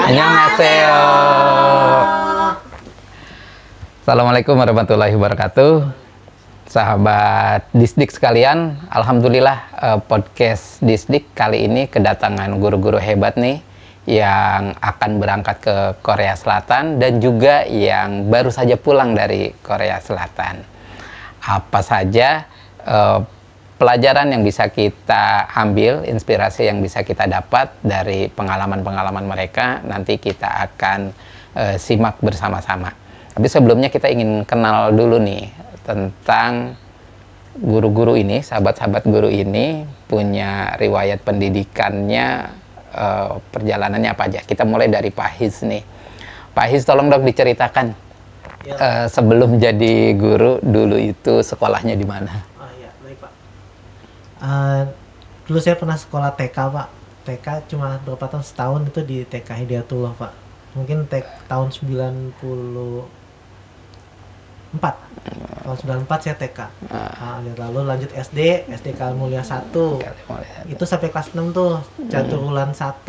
Annyeonghaseyo. Assalamualaikum warahmatullahi wabarakatuh. Sahabat Disdik sekalian, alhamdulillah podcast Disdik kali ini kedatangan guru-guru hebat nih yang akan berangkat ke Korea Selatan dan juga yang baru saja pulang dari Korea Selatan. Apa saja pelajaran yang bisa kita ambil, inspirasi yang bisa kita dapat dari pengalaman-pengalaman mereka, nanti kita akan simak bersama-sama. Tapi sebelumnya kita ingin kenal dulu nih tentang guru-guru ini, sahabat-sahabat guru ini punya riwayat pendidikannya, perjalanannya apa aja. Kita mulai dari Pak Hiz nih. Pak Hiz, tolong dong diceritakan sebelum jadi guru dulu itu sekolahnya di mana? Dulu saya pernah sekolah TK, Pak. TK cuma berapa tahun, setahun itu di TK Hidayatullah, Pak. Mungkin tahun 94. Tahun 94 saya TK. Lalu lanjut SD Al Mulia 1. Itu sampai kelas 6 tuh, Caturulan 1.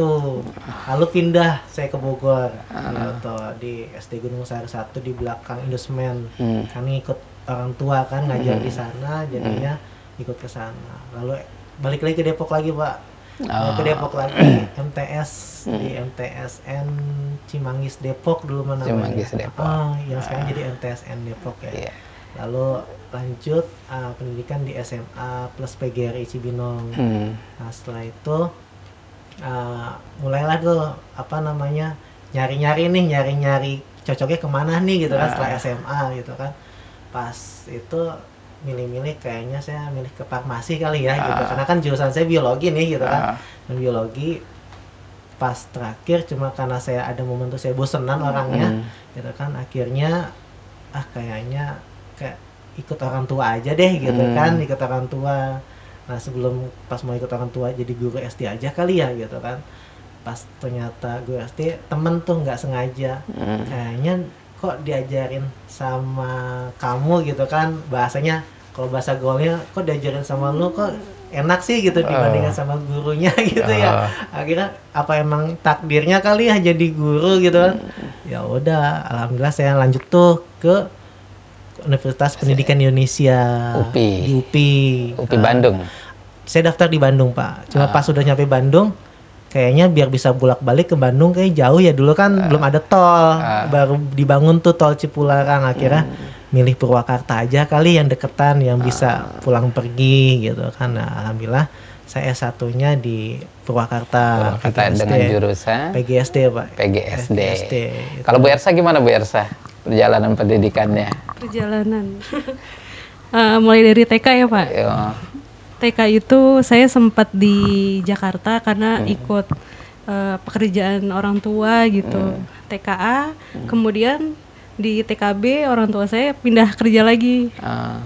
Lalu pindah saya ke Bogor. Gitu, di SD Gunung Sari 1 di belakang Indosmen. Kami ikut orang tua kan ngajar di sana, jadinya ikut ke sana. Lalu balik lagi ke Depok lagi, Pak. Ke Depok lagi, MTS di MTSN Cimanggis Depok dulu mana namanya. Cimanggis Depok. Yang sekarang jadi MTSN Depok ya. Lalu lanjut pendidikan di SMA plus PGRI Cibinong. Nah, setelah itu mulailah tuh nyari-nyari cocoknya kemana nih gitu kan, setelah SMA gitu kan. Pas itu milih-milih kayaknya saya milih ke farmasi kali ya gitu, karena kan jurusan saya biologi nih gitu kan. Dan biologi pas terakhir cuma karena saya ada momen tuh saya bosenan orangnya gitu kan, akhirnya kayaknya kayak ikut orang tua aja deh gitu kan, ikut orang tua. Nah, sebelum pas mau ikut orang tua jadi guru SD aja kali ya gitu kan. Pas ternyata guru SD temen tuh nggak sengaja kayaknya kok diajarin sama kamu gitu kan, bahasanya kalau bahasa gaulnya kok diajarin sama lu kok enak sih gitu dibandingkan sama gurunya gitu ya. Akhirnya apa emang takdirnya kali ya jadi guru gitu kan. Ya udah, alhamdulillah saya lanjut tuh ke Universitas Pendidikan Indonesia, UPI Bandung. Saya daftar di Bandung, Pak. Cuma pas sudah nyampe Bandung, kayaknya biar bisa bolak-balik ke Bandung kayak jauh ya, dulu kan belum ada tol, baru dibangun tuh tol Cipularang. Akhirnya milih Purwakarta aja kali yang deketan, yang bisa pulang pergi gitu kan. Nah, alhamdulillah saya S1-nya di Purwakarta dengan jurusan PGSD, Pak. PGSD. Gitu. Kalau Bu Ersa gimana, Bu Ersa? Perjalanan pendidikannya? Mulai dari TK ya, Pak. TK itu saya sempat di Jakarta karena ikut pekerjaan orang tua gitu, TKA. Kemudian di TKB orang tua saya pindah kerja lagi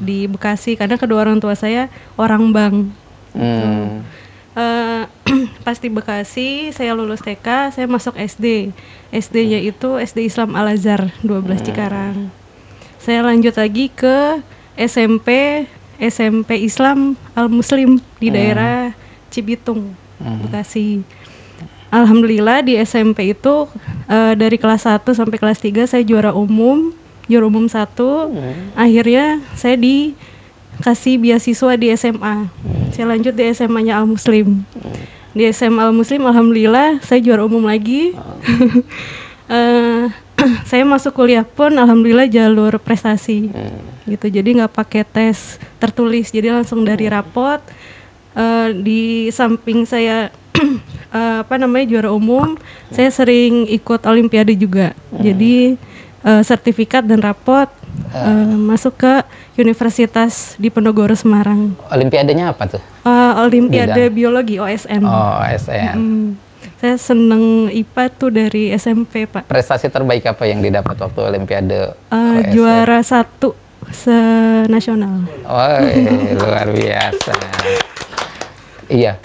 di Bekasi karena kedua orang tua saya orang bank. Pas di Bekasi saya lulus TK, saya masuk SD. SD-nya itu SD Islam Al Azhar 12 Cikarang. Saya lanjut lagi ke SMP Islam Al Muslim di daerah Cibitung, Bekasi. Alhamdulillah di SMP itu dari kelas 1 sampai kelas 3 saya juara umum 1. Akhirnya saya dikasih beasiswa di SMA. Saya lanjut di SMA-nya Al Muslim. Di SMA Al Muslim alhamdulillah saya juara umum lagi. Saya masuk kuliah pun alhamdulillah jalur prestasi gitu, jadi nggak pakai tes tertulis, jadi langsung dari rapot. Di samping saya juara umum, saya sering ikut olimpiade juga, jadi sertifikat dan rapot masuk ke Universitas Diponegoro Semarang. Olimpiadenya apa tuh? Olimpiade biologi OSN. OSN. Saya seneng IPA tuh dari SMP, Pak. Prestasi terbaik apa yang didapat waktu Olimpiade OSN? Juara 1 se-nasional. Luar biasa. Iya,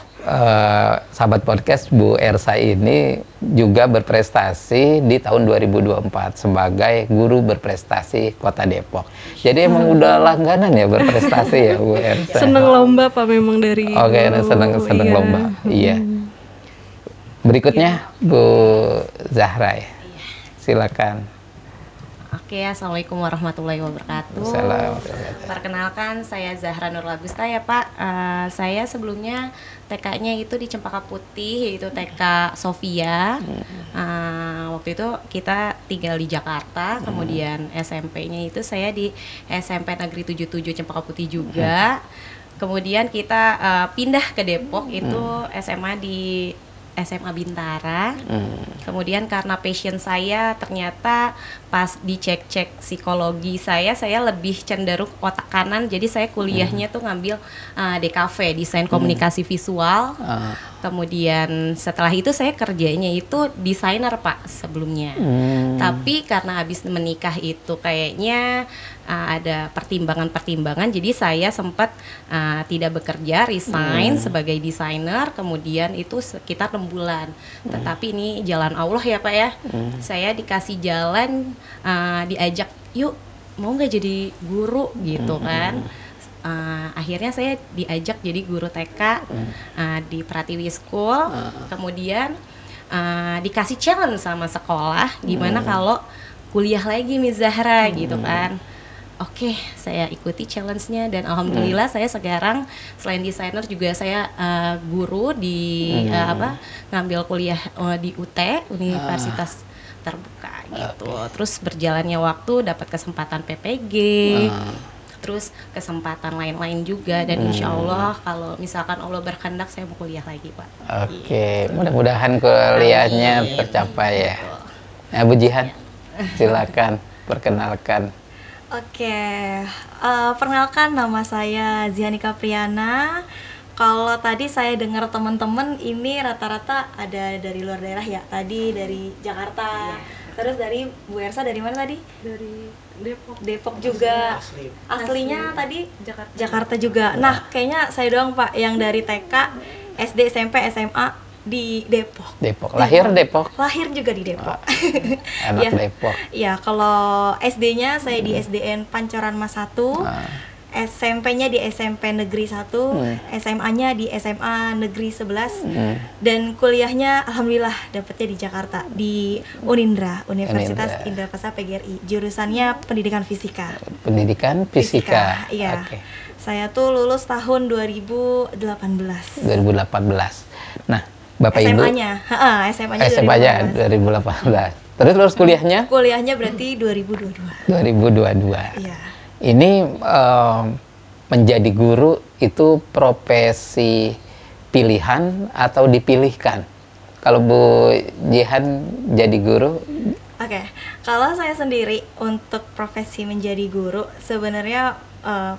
sahabat podcast, Bu Ersa ini juga berprestasi di tahun 2024 sebagai guru berprestasi Kota Depok. Jadi emang udah langganan ya berprestasi ya, Bu Ersa. Seneng lomba, Pak, memang dari seneng lomba. Iya. Berikutnya Bu Zahra ya. Silakan. Oke, Assalamualaikum warahmatullahi wabarakatuh. Assalamualaikum. Perkenalkan, saya Zahra Nurul Agusta ya Pak. Saya sebelumnya TK-nya itu di Cempaka Putih, yaitu TK Sofia. Waktu itu kita tinggal di Jakarta, kemudian SMP-nya itu saya di SMP Negeri 77 Cempaka Putih juga. Kemudian kita pindah ke Depok, itu SMA di SMA Bintara. Kemudian karena passion saya ternyata pas dicek-cek psikologi saya lebih cenderung otak kanan, jadi saya kuliahnya tuh ngambil DKV, desain komunikasi visual. Kemudian setelah itu saya kerjanya itu desainer Pak sebelumnya. Tapi karena habis menikah itu kayaknya ada pertimbangan-pertimbangan, jadi saya sempat tidak bekerja, resign sebagai desainer, kemudian itu sekitar 6 bulan. Tetapi ini jalan Allah ya Pak ya. Saya dikasih jalan, diajak, yuk mau nggak jadi guru gitu kan. Akhirnya saya diajak jadi guru TK di Pratiwi School. Kemudian dikasih challenge sama sekolah, gimana kalau kuliah lagi Miss Zahra gitu kan. Oke, saya ikuti challenge-nya dan alhamdulillah saya sekarang selain desainer juga saya guru di ngambil kuliah di UT, Universitas Terbuka gitu. Terus berjalannya waktu dapat kesempatan PPG. Terus kesempatan lain-lain juga, dan insya Allah kalau misalkan Allah berkehendak saya mau kuliah lagi Pak. Oke, mudah-mudahan kuliahnya tercapai ya. Nah, Bu Jihan, silakan perkenalkan. Oke, perkenalkan nama saya Zianika Priyana. Kalau tadi saya dengar teman-teman ini rata-rata ada dari luar daerah ya. Tadi dari Jakarta. Terus dari Bu Ersa dari mana tadi? Dari Depok. Depok juga. Aslinya tadi Jakarta juga. Nah, kayaknya saya doang Pak yang dari TK, SD, SMP, SMA di Depok. Depok. Lahir Depok. Lahir juga di Depok. Anak Ya. Depok. Ya, kalau SD-nya saya di SDN Pancoran Mas 1. SMP-nya di SMP Negeri 1, SMA-nya di SMA Negeri 11, dan kuliahnya alhamdulillah dapetnya di Jakarta di Unindra, Universitas Indraprastha PGRI, jurusannya Pendidikan Fisika. Pendidikan Fisika. Iya. Oke. Saya tuh lulus tahun 2018. 2018. Nah, Bapak Ibu SMA-nya SMA-nya 2018. Terus lulus kuliahnya? Kuliahnya berarti 2022. 2022. Iya. Ini menjadi guru itu profesi pilihan atau dipilihkan? Kalau Bu Jihan jadi guru? Oke, kalau saya sendiri untuk profesi menjadi guru sebenarnya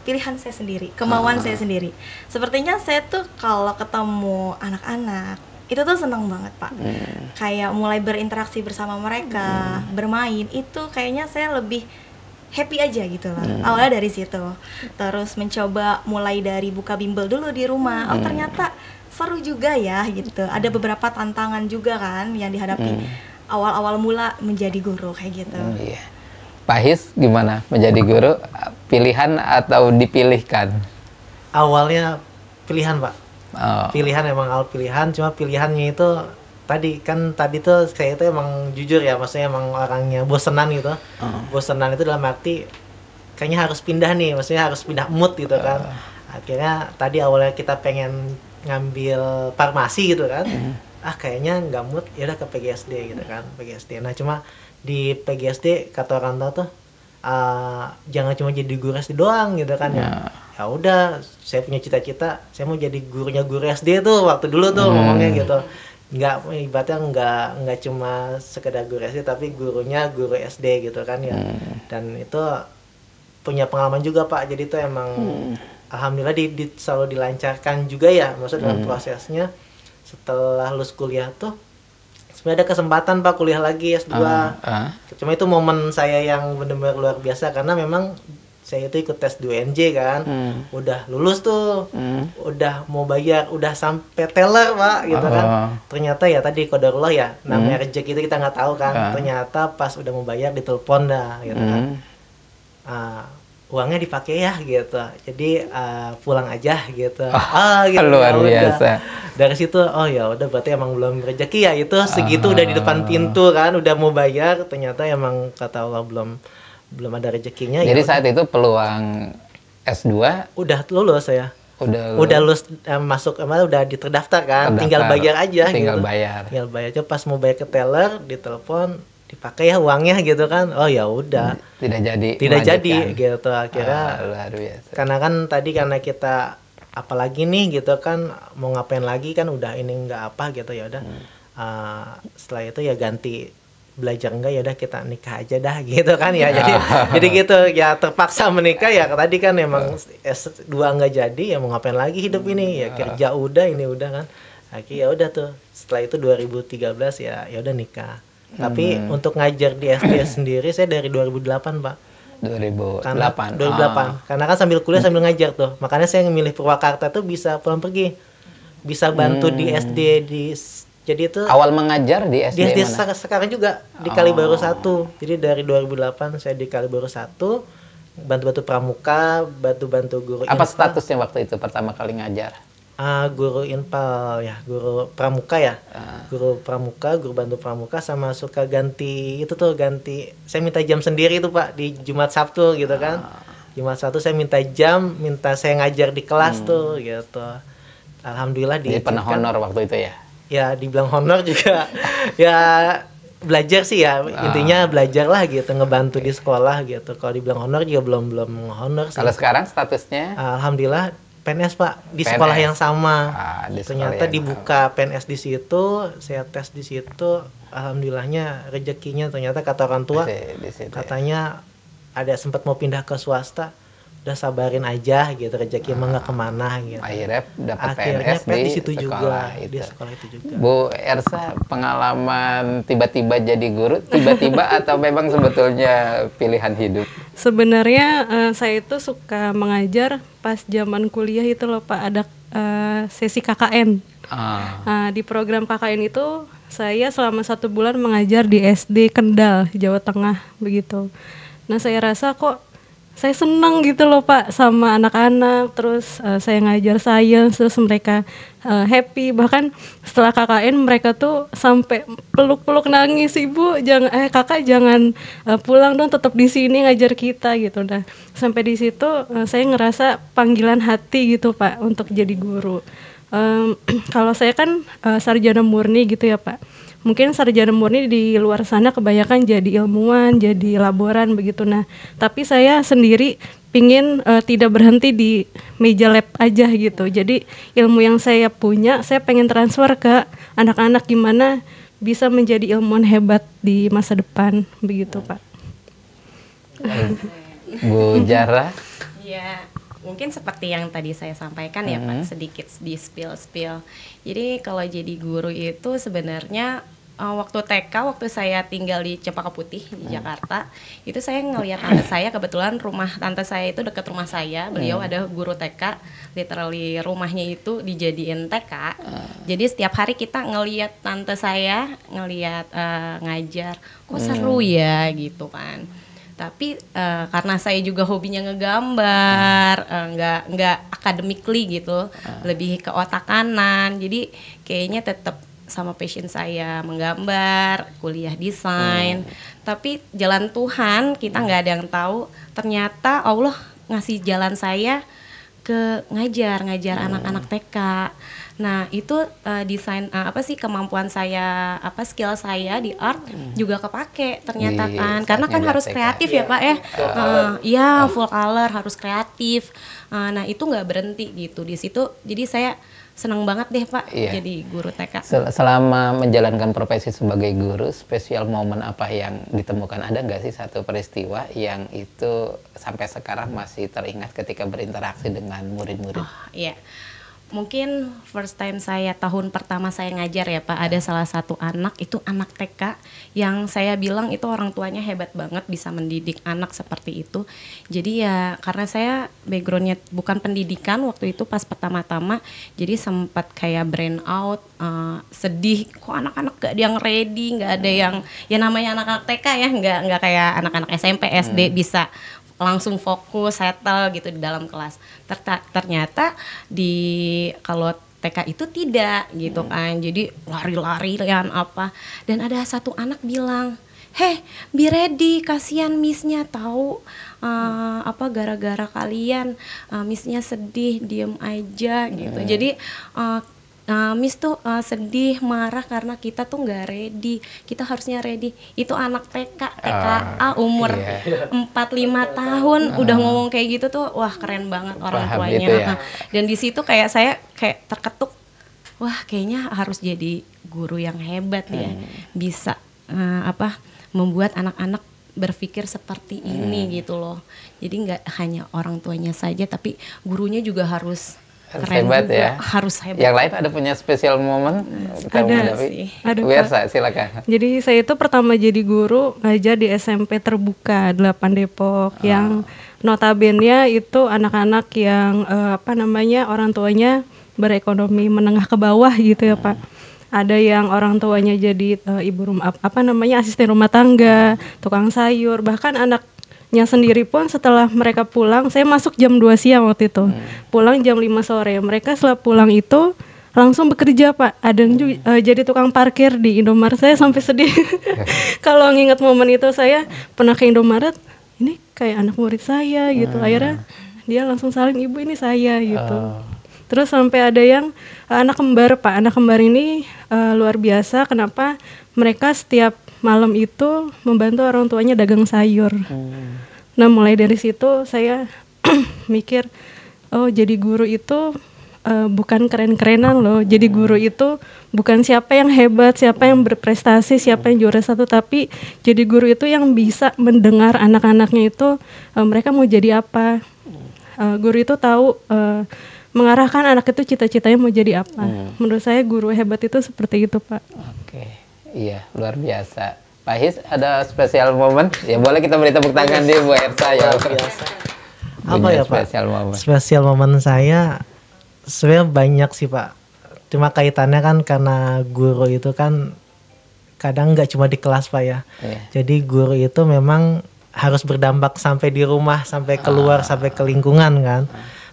pilihan saya sendiri, kemauan saya sendiri. Sepertinya saya tuh kalau ketemu anak-anak itu tuh senang banget Pak. Kayak mulai berinteraksi bersama mereka, bermain, itu kayaknya saya lebih happy aja gitu lah. Awalnya dari situ. Terus mencoba mulai dari buka bimbel dulu di rumah. Oh, ternyata seru juga ya gitu. Ada beberapa tantangan juga kan yang dihadapi awal-awal mula menjadi guru kayak gitu. Iya. Pak His gimana menjadi guru? Pilihan atau dipilihkan? Awalnya pilihan Pak. Oh. Pilihan, emang awal pilihan, cuma pilihannya itu tadi tuh saya itu emang jujur ya, maksudnya emang orangnya bosenan gitu. Bosenan itu dalam arti kayaknya harus pindah nih, maksudnya harus pindah mood gitu kan. Akhirnya tadi awalnya kita pengen ngambil farmasi gitu kan. Kayaknya nggak mood, ya udah ke PGSD gitu kan, PGSD. Nah, cuma di PGSD kata orang tua tuh jangan cuma jadi guru SD doang gitu kan ya. Ya udah, saya punya cita-cita, saya mau jadi gurunya guru SD tuh waktu dulu tuh ngomongnya gitu. Nggak, ibaratnya nggak cuma sekedar guru SD, tapi gurunya guru SD gitu kan ya. Dan itu punya pengalaman juga Pak, jadi itu emang alhamdulillah selalu dilancarkan juga ya, maksudnya dalam prosesnya. Setelah lulus kuliah tuh sebenarnya ada kesempatan Pak kuliah lagi S2. Cuma itu momen saya yang benar-benar luar biasa, karena memang saya itu ikut tes 2NJ kan, udah lulus tuh, udah mau bayar, udah sampai teller Pak gitu kan. Ternyata ya tadi qadarullah ya, namanya rezeki itu kita nggak tahu kan. Ternyata pas udah mau bayar ditelepon dah gitu kan. uangnya dipakai ya gitu. Jadi pulang aja gitu. Gitu. Luar biasa. Dari situ ya udah berarti emang belum rezeki ya, itu segitu udah di depan pintu kan, udah mau bayar, ternyata emang kata Allah belum ada rezekinya. Jadi saat itu peluang S2 udah lulus saya. Udah lulus, masuk udah terdaftar kan, tinggal bayar aja tinggal gitu. Tinggal bayar aja, pas mau bayar ke teller ditelepon dipakai ya uangnya gitu kan. Oh ya udah. Tidak jadi gitu akhirnya. Luar biasa. Karena kita apalagi nih gitu kan, mau ngapain lagi kan, udah ini nggak apa gitu, ya udah. Setelah itu ya ganti, belajar enggak ya udah kita nikah aja dah gitu kan ya. Jadi gitu ya, terpaksa menikah ya. Tadi kan emang S2 nggak jadi, ya mau ngapain lagi hidup ini ya, kerja udah, ini udah kan. Akhirnya ya udah tuh, setelah itu 2013 ya udah nikah. Tapi untuk ngajar di SD sendiri saya dari 2008 Pak. 2008. Karena kan sambil kuliah sambil ngajar tuh. Makanya saya memilih Purwakarta tuh bisa pulang pergi. Bisa bantu di SD jadi itu awal mengajar di SD mana? Sekarang juga di Kalibaru 1. Jadi dari 2008 saya di Kalibaru 1, bantu-bantu pramuka, bantu guru. Apa statusnya waktu itu pertama kali ngajar? Guru Inpal ya, guru pramuka ya. Guru pramuka, guru bantu pramuka, sama suka ganti saya minta jam sendiri itu Pak di Jumat Sabtu gitu kan. Jumat Sabtu saya minta jam, saya ngajar di kelas tuh gitu. Alhamdulillah Jadi pernah honor waktu itu ya? Ya dibilang honor juga ya belajar sih ya, intinya belajar lah gitu, ngebantu di sekolah gitu. Kalau dibilang honor juga belum honor sih. Kalau sekarang statusnya? Alhamdulillah PNS Pak, di sekolah yang sama. Ternyata dibuka PNS di situ, saya tes di situ, alhamdulillahnya rezekinya ternyata kata orang tua katanya ada sempat mau pindah ke swasta, udah sabarin aja gitu, rezeki emang nggak kemana gitu. Akhirnya dapat PNS di situ juga, itu. di sekolah itu juga. Bu Ersa, pengalaman tiba-tiba jadi guru, tiba-tiba atau memang sebetulnya pilihan hidup? Sebenarnya saya itu suka mengajar pas zaman kuliah itu loh Pak, ada sesi KKN. Di program KKN itu saya selama 1 bulan mengajar di SD Kendal, Jawa Tengah begitu. Nah saya rasa kok saya senang gitu loh Pak sama anak-anak, terus saya ngajar sains, terus mereka happy. Bahkan setelah KKN mereka tuh sampai peluk-peluk nangis, Ibu jangan kakak jangan pulang dong, tetap di sini ngajar kita gitu. Nah sampai di situ saya ngerasa panggilan hati gitu Pak untuk jadi guru. Kalau saya kan sarjana murni gitu ya Pak. Mungkin sarjana murni di luar sana kebanyakan jadi ilmuwan, jadi laboran begitu. Nah, tapi saya sendiri pingin tidak berhenti di meja lab aja gitu. Jadi ilmu yang saya punya, saya pengen transfer ke anak-anak gimana bisa menjadi ilmuwan hebat di masa depan begitu Pak. Bu Jara? Ya, mungkin seperti yang tadi saya sampaikan ya Pak, sedikit di spill. Jadi kalau jadi guru itu sebenarnya waktu TK, waktu saya tinggal di Cempaka Putih di Jakarta, itu saya ngelihat tante saya, kebetulan rumah tante saya itu dekat rumah saya, beliau ada guru TK, literally rumahnya itu dijadiin TK. Jadi setiap hari kita ngelihat tante saya ngajar, kok seru ya gitu kan. Tapi karena saya juga hobinya ngegambar, nggak academically gitu, lebih ke otak kanan, jadi kayaknya tetap sama passion saya menggambar, kuliah desain. Tapi jalan Tuhan kita nggak ada yang tahu, ternyata Allah ngasih jalan saya ke ngajar anak-anak TK. Nah itu desain kemampuan saya, skill saya di art juga kepake ternyata kan, karena kan harus kreatif ya Pak ya. Iya full color, harus kreatif. Nah itu nggak berhenti gitu di situ. Jadi saya senang banget deh Pak jadi guru TK. Selama menjalankan profesi sebagai guru, spesial momen apa yang ditemukan? Ada nggak sih satu peristiwa yang itu sampai sekarang masih teringat ketika berinteraksi dengan murid-murid? Iya. Mungkin first time tahun pertama saya ngajar ya Pak, ada salah satu anak, itu anak TK yang saya bilang itu orang tuanya hebat banget bisa mendidik anak seperti itu. Jadi ya karena saya backgroundnya bukan pendidikan waktu itu pas pertama-tama, jadi sempat kayak brain out, sedih, kok anak-anak gak ada yang ready, gak ada yang, ya namanya anak-anak TK ya, nggak kayak anak-anak SMP, SD bisa langsung fokus settle gitu di dalam kelas. Ternyata kalau TK itu tidak gitu kan, jadi lari-larian apa. Dan ada satu anak bilang, be ready, kasihan missnya tahu, gara-gara kalian missnya sedih, diem aja gitu. Jadi Miss tuh sedih, marah karena kita tuh nggak ready. Kita harusnya ready. Itu anak TKA umur 4-5 tahun udah ngomong kayak gitu tuh, wah keren banget orang Paham tuanya. itu ya. Dan di situ kayak saya kayak terketuk, wah kayaknya harus jadi guru yang hebat ya, bisa membuat anak-anak berpikir seperti ini gitu loh. Jadi nggak hanya orang tuanya saja, tapi gurunya juga harus keren hebat juga, ya. harus hebat. Yang lain ada punya spesial momen? Ada sih. Ada, Wiersa, Pak. silakan. Jadi saya itu pertama jadi guru ngajar di SMP Terbuka 8 Depok yang notabene itu anak-anak yang orang tuanya berekonomi menengah ke bawah gitu ya Pak. Ada yang orang tuanya jadi ibu rumah asisten rumah tangga, tukang sayur, bahkan anaknya sendiri pun setelah mereka pulang, saya masuk jam 2 siang waktu itu. Pulang jam 5 sore. Mereka setelah pulang itu langsung bekerja Pak. Ada yang juga, jadi tukang parkir di Indomaret. Saya sampai sedih. Kalau nginget momen itu, saya pernah ke Indomaret, ini kayak anak murid saya gitu. Akhirnya dia langsung saling, ibu ini saya gitu. Terus sampai ada yang anak kembar Pak. Anak kembar ini luar biasa. Kenapa? Mereka setiap malam itu membantu orang tuanya dagang sayur. Nah mulai dari situ saya mikir, oh jadi guru itu bukan keren-kerenan loh. Jadi guru itu bukan siapa yang hebat, siapa yang berprestasi, siapa yang juara 1, tapi jadi guru itu yang bisa mendengar anak-anaknya itu mereka mau jadi apa. Guru itu tahu mengarahkan anak itu cita-citanya mau jadi apa. Menurut saya guru hebat itu seperti itu Pak. Oke, iya luar biasa. Pak His, ada spesial momen? Ya boleh kita beri tepuk tangan di Bu Ersa ya. Apa ya Pak? Spesial momen. Spesial momen saya sebenarnya banyak sih Pak. Cuma kaitannya kan karena guru itu kan kadang nggak cuma di kelas Pak ya. Jadi guru itu memang harus berdampak sampai di rumah, sampai keluar, sampai ke lingkungan kan.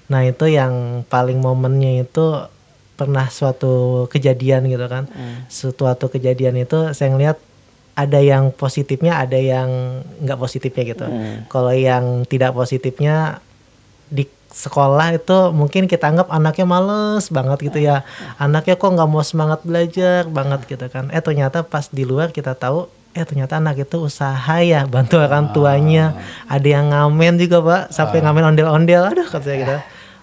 Nah itu yang paling momennya itu pernah suatu kejadian gitu kan. Suatu kejadian itu saya ngeliat ada yang positifnya, ada yang nggak positifnya gitu. Kalau yang tidak positifnya di sekolah itu mungkin kita anggap anaknya males banget gitu ya. Anaknya kok nggak mau semangat belajar banget gitu kan. Ternyata pas di luar kita tahu, ternyata anak itu usaha ya, bantu orang tuanya. Ada yang ngamen juga Pak, sampai ngamen ondel-ondel. Aduh kata saya gitu.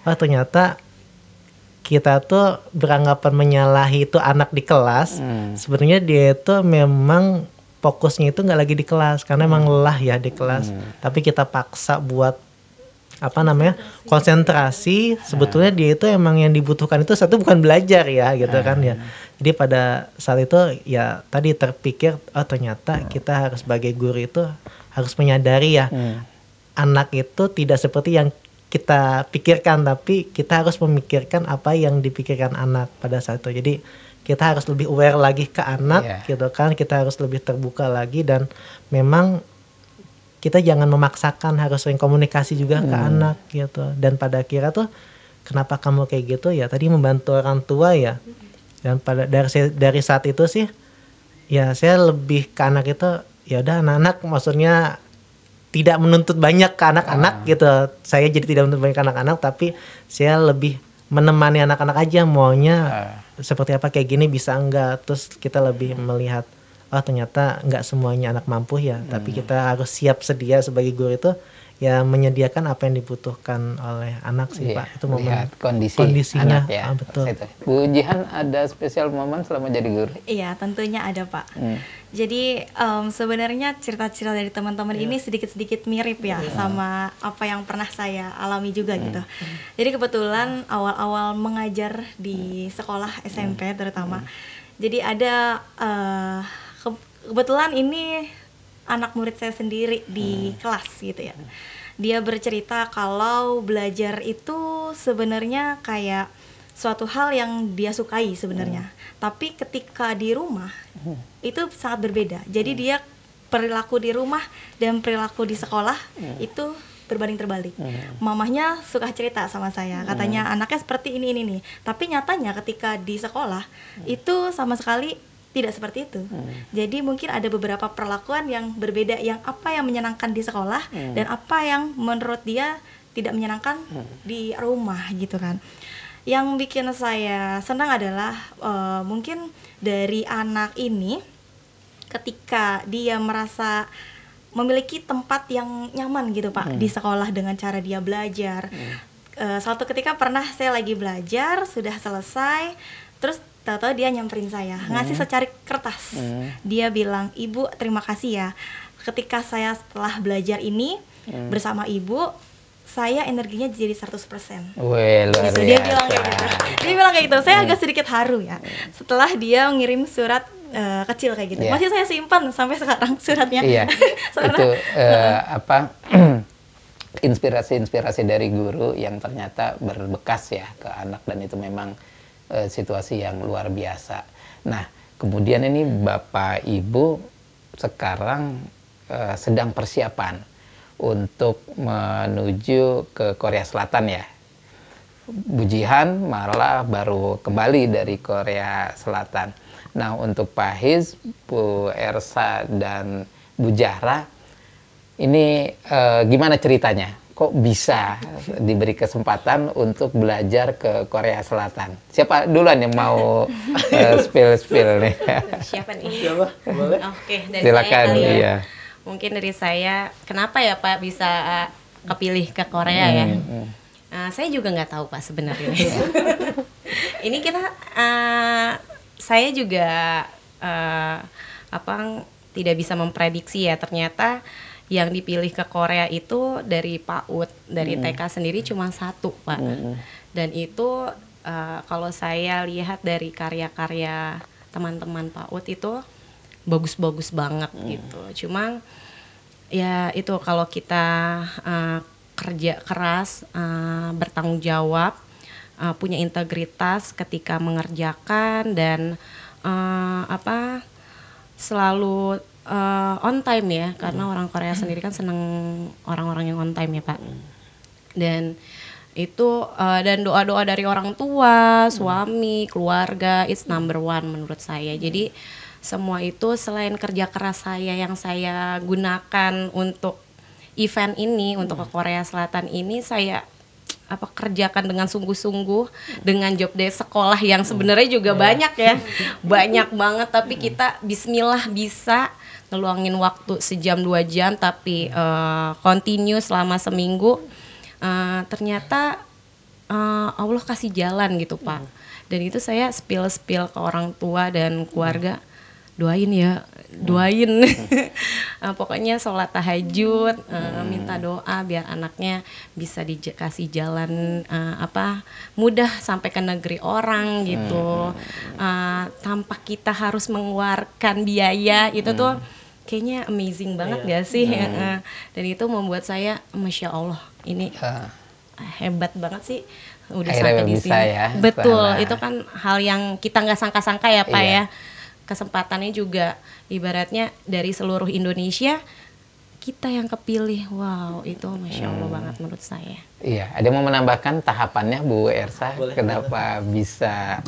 Ternyata kita tuh beranggapan menyalahi itu anak di kelas. Sebenarnya dia itu memang fokusnya itu nggak lagi di kelas karena emang lelah ya di kelas. Tapi kita paksa buat konsentrasi. Sebetulnya dia itu emang yang dibutuhkan itu satu bukan belajar ya gitu kan ya. Jadi pada saat itu ya tadi terpikir, ternyata kita harus sebagai guru itu harus menyadari ya, anak itu tidak seperti yang kita pikirkan, tapi kita harus memikirkan apa yang dipikirkan anak pada saat itu. Jadi kita harus lebih aware lagi ke anak gitu kan, kita harus lebih terbuka lagi, dan memang kita jangan memaksakan, harus sering komunikasi juga ke anak gitu. Dan pada akhirnya tuh kenapa kamu kayak gitu ya, tadi membantu orang tua ya. Dan dari saat itu sih ya saya lebih ke anak itu, ya udah anak-anak, maksudnya tidak menuntut banyak ke anak-anak gitu. Saya jadi tidak menuntut banyak ke anak-anak, tapi saya lebih menemani anak-anak aja, maunya seperti apa, kayak gini bisa enggak. Terus kita lebih melihat, ternyata enggak semuanya anak mampu ya, tapi kita harus siap sedia sebagai guru itu ya, menyediakan apa yang dibutuhkan oleh anak sih Pak. Itu momen kondisinya anak, ya. Betul. Bu Jihan, ada spesial momen selama jadi guru? Iya, tentunya ada Pak. Jadi sebenarnya cerita-cerita dari teman-teman ini sedikit-sedikit mirip ya sama apa yang pernah saya alami juga gitu. Jadi kebetulan awal-awal mengajar di sekolah SMP terutama, jadi ada kebetulan ini anak murid saya sendiri di kelas gitu ya. Dia bercerita kalau belajar itu sebenarnya kayak suatu hal yang dia sukai sebenarnya. Tapi ketika di rumah itu sangat berbeda. Jadi dia perilaku di rumah dan perilaku di sekolah itu berbanding terbalik. Mamahnya suka cerita sama saya, katanya anaknya seperti ini nih. Tapi nyatanya ketika di sekolah itu sama sekali tidak seperti itu. Jadi mungkin ada beberapa perlakuan yang berbeda, yang apa yang menyenangkan di sekolah dan apa yang menurut dia tidak menyenangkan di rumah gitu kan. Yang bikin saya senang adalah mungkin dari anak ini ketika dia merasa memiliki tempat yang nyaman gitu Pak di sekolah dengan cara dia belajar. Suatu ketika pernah saya lagi belajar, sudah selesai, terus tahu-tahu dia nyamperin saya, ngasih secarik kertas. Dia bilang, "Ibu, terima kasih ya. Ketika saya setelah belajar ini bersama Ibu, saya energinya jadi 100%." Wih, luar gitu. biasa. Dia bilang kayak gitu. Dia bilang kayak gitu. Saya agak sedikit haru ya. Setelah dia ngirim surat kecil kayak gitu. Masih saya simpan sampai sekarang suratnya. Iya. Karena, itu inspirasi-inspirasi dari guru yang ternyata berbekas ya ke anak, dan itu memang situasi yang luar biasa. Nah, kemudian ini Bapak Ibu sekarang sedang persiapan untuk menuju ke Korea Selatan ya. Bu Jihan malah baru kembali dari Korea Selatan. Nah, untuk Pak Hiz, Bu Ersa, dan Bu Zahra, ini gimana ceritanya? Kok bisa diberi kesempatan untuk belajar ke Korea Selatan? Siapa duluan yang mau spill nih? Siapa nih? Siapa? Boleh? Oke, dari Silakan. saya kali ya. Iya. Mungkin dari saya, kenapa ya Pak bisa kepilih ke Korea ya? Saya juga nggak tahu Pak sebenarnya. Ini kita, saya juga tidak bisa memprediksi ya. Ternyata yang dipilih ke Korea itu dari PAUD, dari TK sendiri cuma satu Pak. Dan itu kalau saya lihat dari karya-karya teman-teman PAUD itu bagus-bagus banget gitu. Cuma ya itu kalau kita kerja keras, bertanggung jawab, punya integritas ketika mengerjakan, dan selalu on time ya, karena orang Korea sendiri kan seneng orang-orang yang on time ya Pak. Dan itu dan doa-doa dari orang tua, suami, keluarga, it's number one menurut saya. Jadi semua itu selain kerja keras saya yang saya gunakan untuk event ini, untuk ke Korea Selatan ini, saya kerjakan dengan sungguh-sungguh, dengan job desk sekolah yang sebenarnya juga banyak ya, banyak banget, tapi kita bismillah bisa ngeluangin waktu sejam 2 jam, tapi continue selama seminggu. Ternyata Allah kasih jalan gitu Pak. Dan itu saya spill ke orang tua dan keluarga, doain ya, doain. Pokoknya sholat tahajud, minta doa biar anaknya bisa dikasih jalan mudah sampai ke negeri orang gitu, tanpa kita harus mengeluarkan biaya. Itu tuh kayaknya amazing banget gak sih? Dan itu membuat saya, masya Allah, ini hebat banget sih, udah sampai di sini. Ya, betul, sana. itu kan hal yang kita nggak sangka-sangka ya Pak ya. Kesempatannya juga ibaratnya dari seluruh Indonesia kita yang kepilih. Wow, itu masya Allah banget menurut saya. Iya, ada yang mau menambahkan tahapannya Bu Ersa? Boleh, kenapa bisa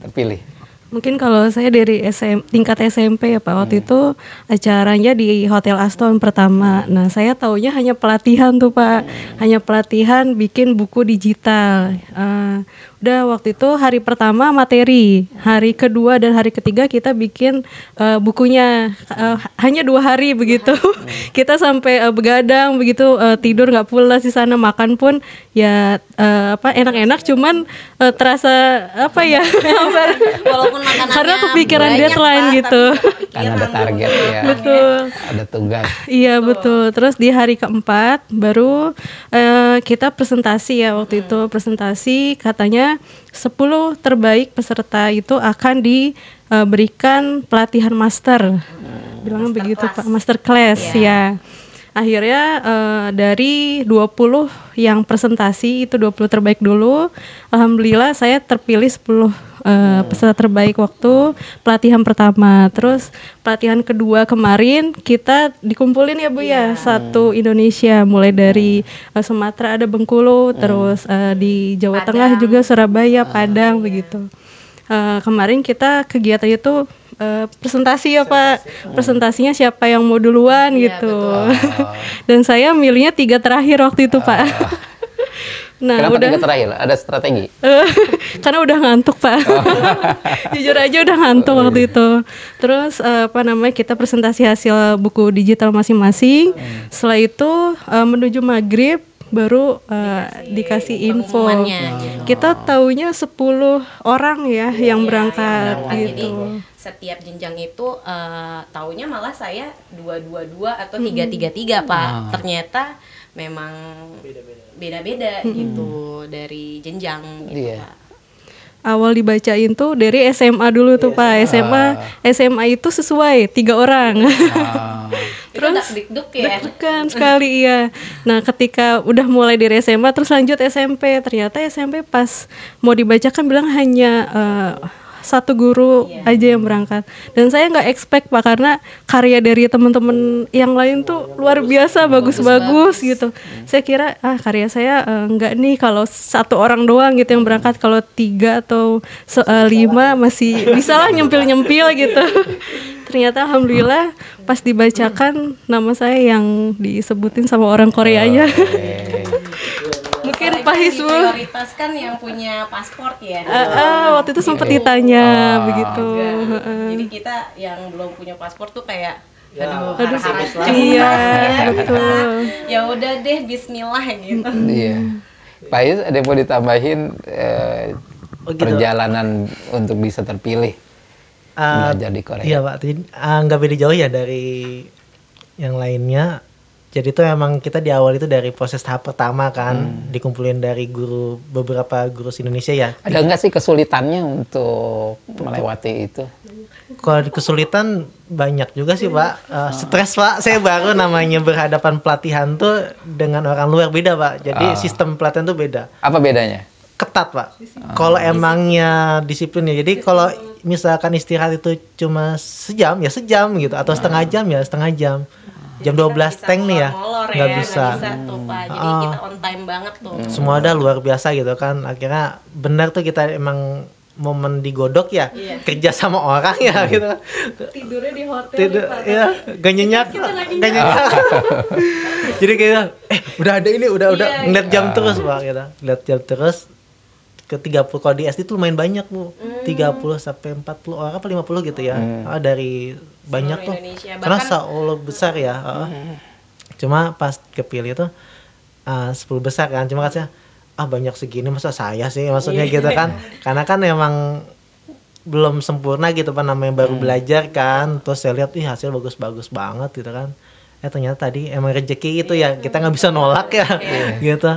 terpilih? Mungkin kalau saya dari tingkat SMP ya Pak, waktu itu acaranya di Hotel Aston pertama. Nah, saya taunya hanya pelatihan tuh Pak, hanya pelatihan bikin buku digital. Udah waktu itu hari pertama materi, hari kedua dan hari ketiga kita bikin bukunya, hanya 2 hari begitu. Kita sampai begadang begitu, tidur nggak pulas di sana, makan pun ya enak-enak, cuman terasa Walaupun makanannya karena kepikiran banyak, deadline Pak, gitu. Karena ada target ya. Betul. Ada tugas. Iya betul. Terus di hari keempat baru kita presentasi ya, waktu itu presentasi katanya 10 terbaik peserta itu akan diberikan pelatihan master. Bilangnya begitu Pak, master class ya. Akhirnya dari 20 yang presentasi itu 20 terbaik dulu. Alhamdulillah saya terpilih 10 peserta terbaik waktu pelatihan pertama. Terus pelatihan kedua kemarin kita dikumpulin ya Bu ya, satu Indonesia, mulai dari Sumatera ada Bengkulu, terus di Jawa Tengah juga Surabaya, Padang begitu. Kemarin kita kegiatan itu presentasi ya Pak. Presentasinya siapa yang mau duluan gitu. Dan saya milihnya 3 terakhir waktu itu Pak. Nah, Kenapa udah 3 terakhir? Ada strategi? karena udah ngantuk Pak. Jujur aja udah ngantuk waktu itu. Terus kita presentasi hasil buku digital masing-masing. Setelah itu menuju maghrib baru dikasih info. Kita taunya 10 orang ya yang berangkat gitu. Jadi setiap jenjang itu taunya malah saya 222 atau 333 Pak. Ternyata memang beda-beda gitu dari jenjang gitu Pak. Awal dibacain tuh dari SMA dulu tuh Pak. SMA itu sesuai 3 orang. Terus deg-deg ya. Deg-degan sekali iya. Nah, ketika udah mulai dari SMA terus lanjut SMP, ternyata SMP pas mau dibacakan bilang hanya satu guru aja yang berangkat. Dan saya nggak expect Pak, karena karya dari teman-teman yang lain tuh luar biasa, bagus-bagus gitu. Saya kira karya saya nggak nih kalau 1 orang doang gitu yang berangkat, kalau 3 atau 5 masih bisa lah nyempil-nyempil gitu. Ternyata alhamdulillah pas dibacakan nama saya yang disebutin sama orang Koreanya. Mungkin Pak Hizbul Prioritaskan yang punya paspor ya. Waktu itu sempat ditanya begitu. Jadi kita yang belum punya paspor tuh kayak aduh, Iya, betul. Ya udah deh bismillah gitu. Iya. Pak Is, ada yang mau ditambahin perjalanan untuk bisa terpilih belajar di Korea? Iya Pak, nggak beda jauh ya dari yang lainnya. Jadi itu emang kita di awal itu dari proses tahap pertama kan, dikumpulin dari beberapa guru Indonesia ya. Ada nggak sih kesulitannya untuk melewati itu? Kalau kesulitan banyak juga sih Pak. Stres Pak, saya baru namanya berhadapan pelatihan tuh dengan orang luar beda Pak. Jadi sistem pelatihan tuh beda. Apa bedanya? Ketat Pak. Kalau emangnya disiplin ya. Jadi kalau misalkan istirahat itu cuma sejam ya sejam gitu, atau setengah jam ya setengah jam. Jam 12 tank nih ya, nggak bisa. Tuh, Pak. Jadi kita on time banget tuh. Semua udah luar biasa gitu kan. Akhirnya benar tuh kita emang momen digodok ya, kerja sama orang ya gitu. Tidurnya di hotel. Ya, gak nyenyak. Jadi kayak udah ada ini, udah ngeliat jam terus Pak gitu. Ngeliat jam terus. Ke 30, kalau di SD itu lumayan banyak Bu. 30 sampai 40 orang apa 50 gitu ya. Dari banyak tuh. Karena Seoul besar ya. Cuma pas kepilih tuh 10 besar kan. Cuma katanya banyak segini masa saya sih, maksudnya gitu kan. Karena kan emang belum sempurna gitu Pak, namanya baru belajar kan. Terus saya lihat hasil bagus-bagus banget gitu kan. Ternyata tadi emang rezeki itu ya, kita nggak bisa nolak ya gitu.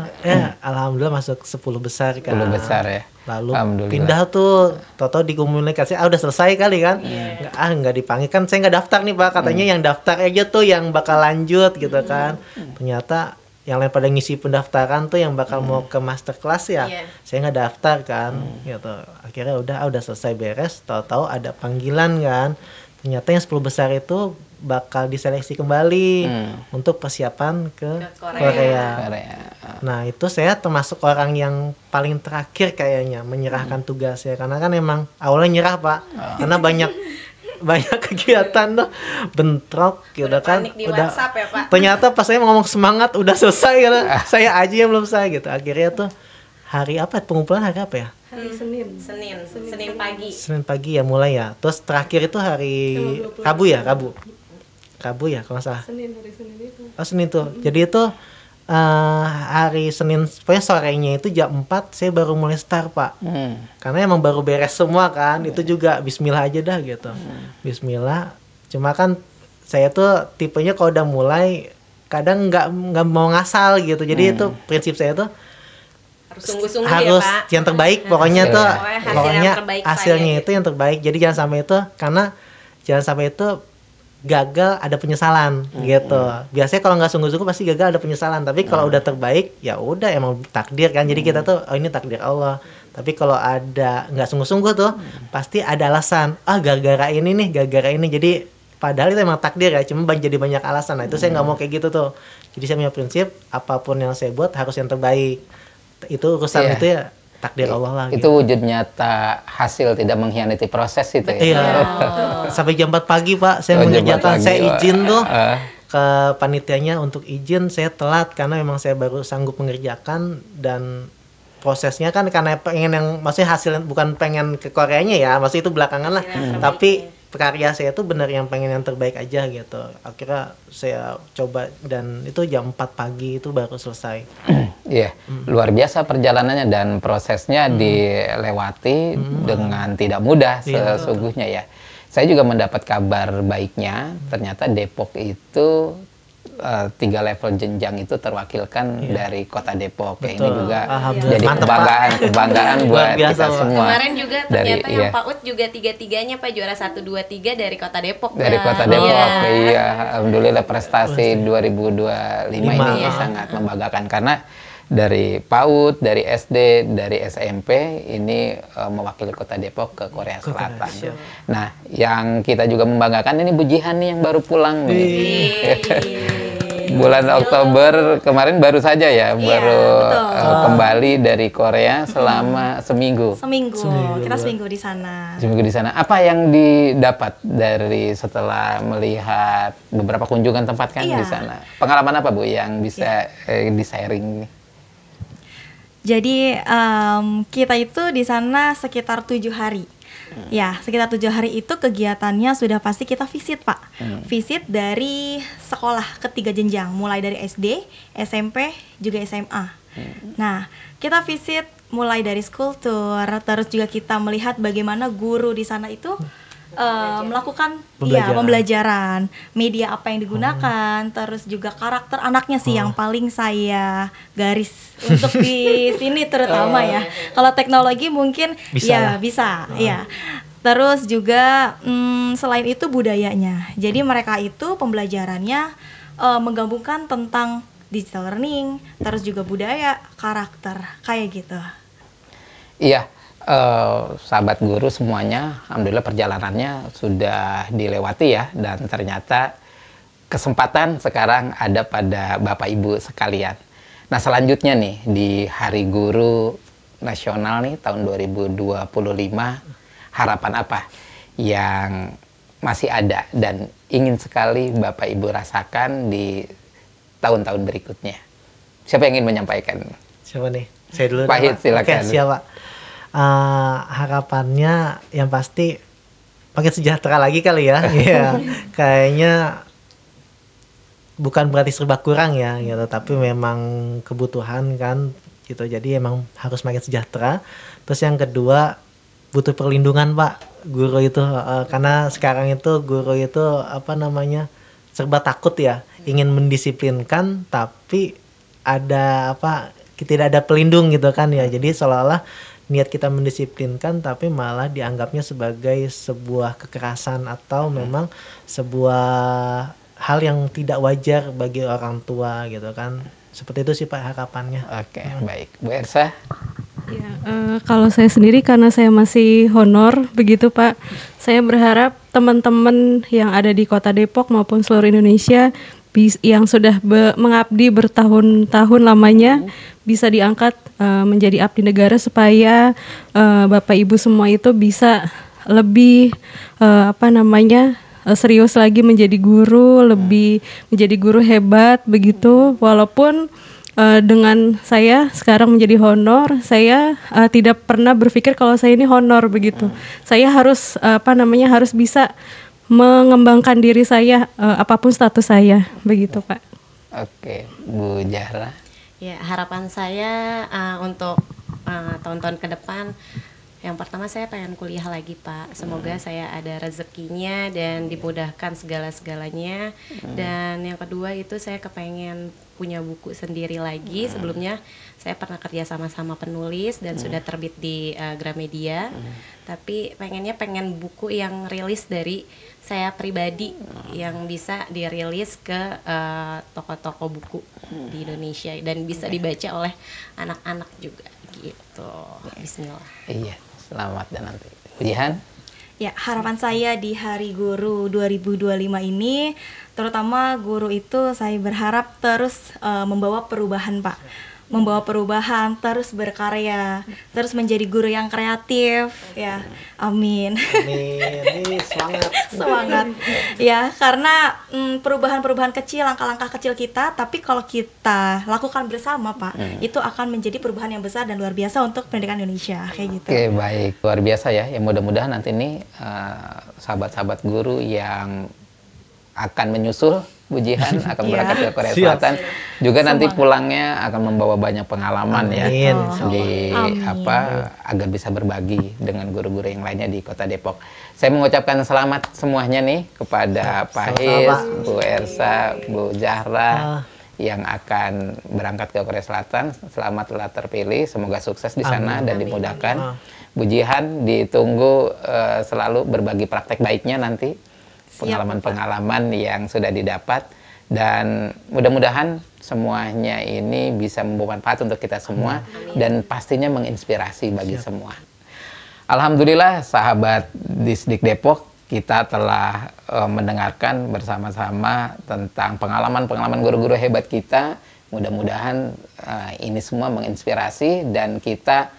Alhamdulillah masuk 10 besar kan. 10 besar ya. Lalu pindah tuh, toto dikomunikasi udah selesai kali kan. Nggak dipanggil kan, saya nggak daftar nih Pak, katanya yang daftar aja tuh yang bakal lanjut gitu kan. Ternyata yang lain pada ngisi pendaftaran tuh yang bakal mau ke master class ya. Saya nggak daftar kan gitu. Akhirnya udah selesai beres, tahu-tahu ada panggilan kan. Ternyata yang 10 besar itu bakal diseleksi kembali untuk persiapan ke Korea. Nah itu saya termasuk orang yang paling terakhir kayaknya menyerahkan tugasnya, karena kan emang awalnya nyerah Pak, karena banyak kegiatan tuh bentrok gitu kan. Udah WhatsApp ya Pak. Ternyata pas saya ngomong semangat udah selesai karena saya aja yang belum selesai gitu. Akhirnya tuh hari apa pengumpulan hari apa ya? Hari Senin pagi. Senin pagi ya mulai ya. Terus terakhir itu hari Rabu ya, Rabu ya kalau nggak salah. Hari Senin itu. Senin tuh. Jadi itu hari Senin, pokoknya sorenya itu jam 4 saya baru mulai start Pak. Karena emang baru beres semua kan. Itu juga bismillah aja dah gitu. Bismillah. Cuma kan saya tuh tipenya kalau udah mulai kadang nggak mau ngasal gitu. Jadi itu prinsip saya tuh harus sungguh-sungguh harus ya Pak. yang terbaik pokoknya tuh. Pokoknya terbaik, hasilnya Pak, ya, itu yang terbaik. Jadi jangan sampai itu, karena jangan sampai itu gagal ada penyesalan gitu. Biasanya kalau nggak sungguh-sungguh pasti gagal ada penyesalan. Tapi kalau udah terbaik ya udah emang takdir kan. Jadi kita tuh oh ini takdir Allah. Tapi kalau ada nggak sungguh-sungguh tuh pasti ada alasan. Gara-gara ini nih, gara-gara ini. Jadi padahal itu emang takdir ya. Cuma jadi banyak alasan. Nah itu saya nggak mau kayak gitu tuh. Jadi saya punya prinsip apapun yang saya buat harus yang terbaik. Itu urusan itu ya takdir Allah lah. Itu gitu. wujud nyata hasil tidak mengkhianati proses itu ya. Iya. Sampai jam 4 pagi Pak, saya Oh, jam 4 mengerjakan, pagi, saya izin tuh Wah. ke panitianya untuk izin, saya telat karena memang saya baru sanggup mengerjakan dan prosesnya kan karena pengen yang maksudnya hasil bukan pengen ke Koreanya ya, maksudnya itu belakangan lah. Tapi karya saya itu benar yang pengen yang terbaik aja gitu. Akhirnya saya coba dan itu jam 4 pagi itu baru selesai. Iya, luar biasa perjalanannya dan prosesnya dilewati dengan tidak mudah sesungguhnya ya. Saya juga mendapat kabar baiknya, ternyata Depok itu 3 level jenjang itu terwakilkan dari Kota Depok. Ya, ini juga Alhamdulillah. jadi Mantap, kebanggaan buat Luar biasa, kita Pak. semua. Kemarin juga ternyata Dari- yang iya. Pak Ut juga 3-3-nya Pak juara 1, 2, 3 dari Kota Depok. Dari Pak. Kota Depok, Iya. iya. Alhamdulillah prestasi 2025 ini sangat membanggakan karena dari PAUD, dari SD, dari SMP ini mewakili Kota Depok ke Korea Selatan. Nah, yang kita juga membanggakan ini Bu Jihan nih yang baru pulang nih. Bulan Oktober kemarin baru saja ya, baru kembali dari Korea selama seminggu. Kita seminggu di sana. Seminggu di sana. Apa yang didapat dari setelah melihat beberapa kunjungan tempat kan Iya. di sana? Pengalaman apa Bu yang bisa di-sharing nih? Jadi kita itu di sana sekitar 7 hari. Ya, sekitar 7 hari itu kegiatannya sudah pasti kita visit, Pak. Visit dari sekolah ketiga jenjang, mulai dari SD, SMP, juga SMA. Nah, kita visit mulai dari school tour, terus juga kita melihat bagaimana guru di sana itu melakukan pembelajaran, media apa yang digunakan, terus juga karakter anaknya sih yang paling saya garis untuk di sini terutama ya. Kalau teknologi mungkin bisa. Terus juga selain itu budayanya. Jadi mereka itu pembelajarannya menggabungkan tentang digital learning, terus juga budaya, karakter, kayak gitu. Iya, sahabat guru semuanya, alhamdulillah perjalanannya sudah dilewati ya, dan ternyata kesempatan sekarang ada pada Bapak Ibu sekalian. Nah selanjutnya nih di Hari Guru Nasional nih tahun 2025, harapan apa yang masih ada dan ingin sekali Bapak Ibu rasakan di tahun-tahun berikutnya? Siapa yang ingin menyampaikan? Siapa nih? Saya dulu. Pak Hid, silakan. Oke, siapa? Harapannya yang pasti paket sejahtera lagi kali ya. Iya. Kayaknya bukan berarti serba kurang ya gitu, tapi memang kebutuhan kan gitu. Jadi emang harus makin sejahtera. Terus yang kedua butuh perlindungan Pak guru itu karena sekarang itu guru itu serba takut ya, ingin mendisiplinkan tapi ada tidak ada pelindung gitu kan ya. Jadi seolah-olah niat kita mendisiplinkan tapi malah dianggapnya sebagai sebuah kekerasan atau memang sebuah hal yang tidak wajar bagi orang tua gitu kan. Seperti itu sih Pak harapannya. Oke, baik. Bu Ersa? Ya, kalau saya sendiri karena saya masih honor begitu Pak, saya berharap teman-teman yang ada di Kota Depok maupun seluruh Indonesia yang sudah mengabdi bertahun-tahun lamanya bisa diangkat menjadi abdi negara supaya Bapak Ibu semua itu bisa lebih serius lagi menjadi guru, lebih menjadi guru hebat begitu. Walaupun dengan saya sekarang menjadi honor, saya tidak pernah berpikir kalau saya ini honor begitu. Saya harus harus bisa mengembangkan diri saya apapun status saya begitu Pak. Oke, Bu Zahra. Ya, harapan saya untuk tahun-tahun ke depan Yang pertama saya pengen kuliah lagi Pak. Semoga saya ada rezekinya dan dimudahkan segala-segalanya. Dan yang kedua itu saya kepengen punya buku sendiri lagi. Sebelumnya saya pernah kerja sama-sama penulis dan sudah terbit di Gramedia. Tapi pengen buku yang rilis dari saya pribadi yang bisa dirilis ke toko-toko buku di Indonesia dan bisa dibaca oleh anak-anak juga gitu. Bismillah. Iya, selamat dan nanti. Jihan? Ya, harapan saya di Hari Guru 2025 ini, terutama guru itu saya berharap terus membawa perubahan, Pak. Membawa perubahan, terus berkarya, terus menjadi guru yang kreatif, ya. Amin. Amin. Ini semangat. Semangat. Ya, karena perubahan-perubahan kecil, langkah-langkah kecil kita, tapi kalau kita lakukan bersama, Pak, itu akan menjadi perubahan yang besar dan luar biasa untuk pendidikan Indonesia, kayak gitu. Oke, baik. Luar biasa ya. Ya mudah-mudahan nanti nih sahabat-sahabat guru yang akan menyusul Bu Jihan akan berangkat ke Korea Selatan juga nanti pulangnya akan membawa banyak pengalaman ya di agar bisa berbagi dengan guru-guru yang lainnya di Kota Depok. Saya mengucapkan selamat semuanya nih kepada Pak His, Bu Ersa, Bu Zahra yang akan berangkat ke Korea Selatan. Selamat telah terpilih, semoga sukses di sana dan dimudahkan. Bu Jihan ditunggu selalu berbagi praktek baiknya nanti. Pengalaman-pengalaman yang sudah didapat dan mudah-mudahan semuanya ini bisa membawa manfaat untuk kita semua dan pastinya menginspirasi bagi semua. Alhamdulillah sahabat Disdik Depok, kita telah mendengarkan bersama-sama tentang pengalaman-pengalaman guru-guru hebat kita. Mudah-mudahan ini semua menginspirasi dan kita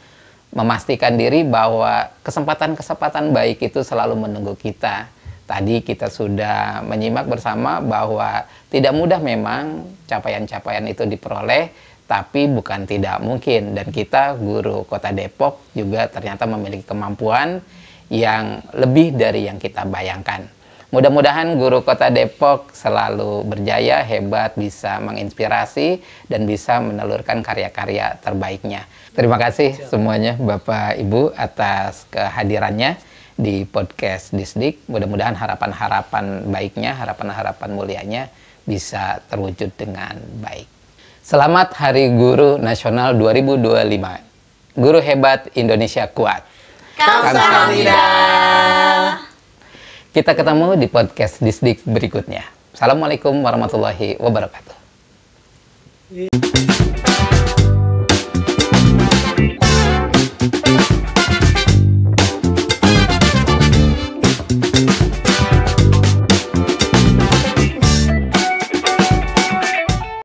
memastikan diri bahwa kesempatan-kesempatan baik itu selalu menunggu kita. Tadi kita sudah menyimak bersama bahwa tidak mudah memang capaian-capaian itu diperoleh, tapi bukan tidak mungkin. Dan kita guru Kota Depok juga ternyata memiliki kemampuan yang lebih dari yang kita bayangkan. Mudah-mudahan guru Kota Depok selalu berjaya, hebat, bisa menginspirasi, dan bisa menelurkan karya-karya terbaiknya. Terima kasih semuanya Bapak Ibu atas kehadirannya di podcast Disdik. Mudah-mudahan harapan-harapan baiknya, harapan-harapan mulianya bisa terwujud dengan baik. Selamat Hari Guru Nasional 2025. Guru hebat Indonesia kuat. Kamsahamnida. Kita ketemu di podcast Disdik berikutnya. Assalamualaikum warahmatullahi wabarakatuh.